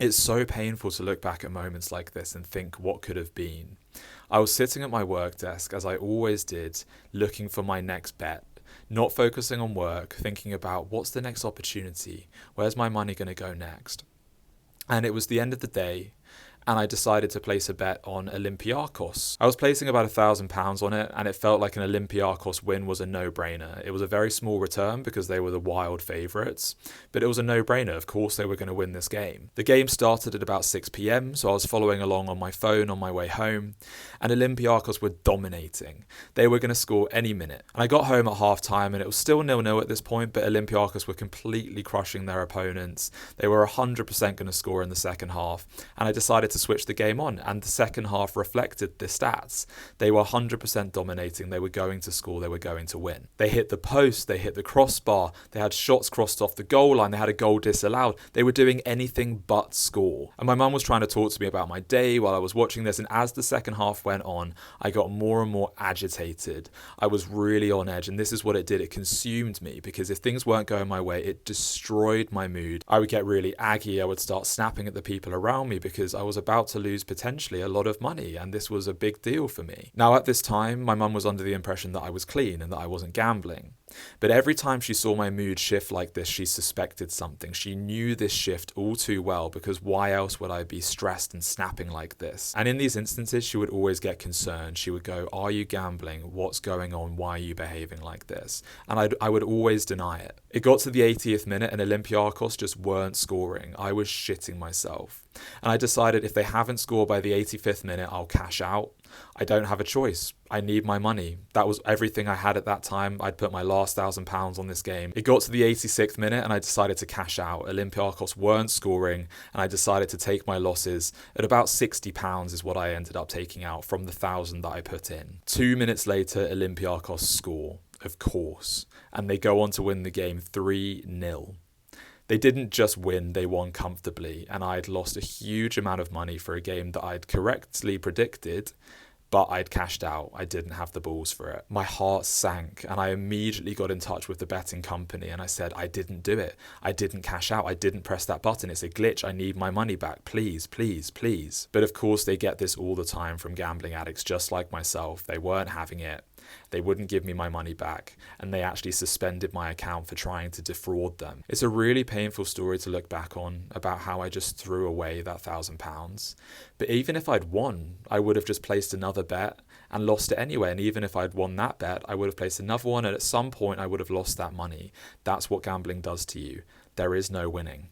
It's so painful to look back at moments like this and think what could have been. I was sitting at my work desk, as I always did, looking for my next bet, not focusing on work, thinking about what's the next opportunity, where's my money going to go next. And it was the end of the day, and I decided to place a bet on Olympiakos. I was placing about £1,000 on it, and it felt like an Olympiakos win was a no-brainer. It was a very small return because they were the wild favourites, but it was a no-brainer. Of course they were going to win this game. The game started at about 6 p.m, so I was following along on my phone on my way home, and Olympiakos were dominating. They were going to score any minute. And I got home at half-time, and it was still 0-0 at this point, but Olympiakos were completely crushing their opponents. They were 100% going to score in the second half, and I decided to switch the game on, and the second half reflected the stats. They were 100% dominating. They were going to score. They were going to win. They hit the post. They hit the crossbar. They had shots crossed off the goal line. They had a goal disallowed. They were doing anything but score. And my mum was trying to talk to me about my day while I was watching this, and as the second half went on, I got more and more agitated. I was really on edge, and this is what it did. It consumed me, because if things weren't going my way, it destroyed my mood. I would get really aggy. I would start snapping at the people around me because I was about to lose potentially a lot of money, and this was a big deal for me. Now, at this time, my mum was under the impression that I was clean and that I wasn't gambling. But every time she saw my mood shift like this, she suspected something. She knew this shift all too well, because why else would I be stressed and snapping like this? And in these instances, she would always get concerned. She would go, "Are you gambling? What's going on? Why are you behaving like this?" And I would always deny it. It got to the 80th minute and Olympiakos just weren't scoring. I was shitting myself. And I decided if they haven't scored by the 85th minute, I'll cash out. I don't have a choice. I need my money. That was everything I had at that time. I'd put my last £1,000 on this game. It got to the 86th minute and I decided to cash out. Olympiakos weren't scoring, and I decided to take my losses. At about £60 is what I ended up taking out from the 1,000 that I put in. 2 minutes later, Olympiakos score, of course, and they go on to win the game 3-0. They didn't just win, they won comfortably, and I'd lost a huge amount of money for a game that I'd correctly predicted, but I'd cashed out. I didn't have the balls for it. My heart sank, and I immediately got in touch with the betting company, and I said, I didn't do it. I didn't cash out. I didn't press that button. It's a glitch. I need my money back. Please, please, please. But of course, they get this all the time from gambling addicts just like myself. They weren't having it. They wouldn't give me my money back, and they actually suspended my account for trying to defraud them. It's a really painful story to look back on, about how I just threw away that £1,000. But even if I'd won, I would have just placed another bet and lost it anyway. And even if I'd won that bet, I would have placed another one, and at some point I would have lost that money. That's what gambling does to you. There is no winning.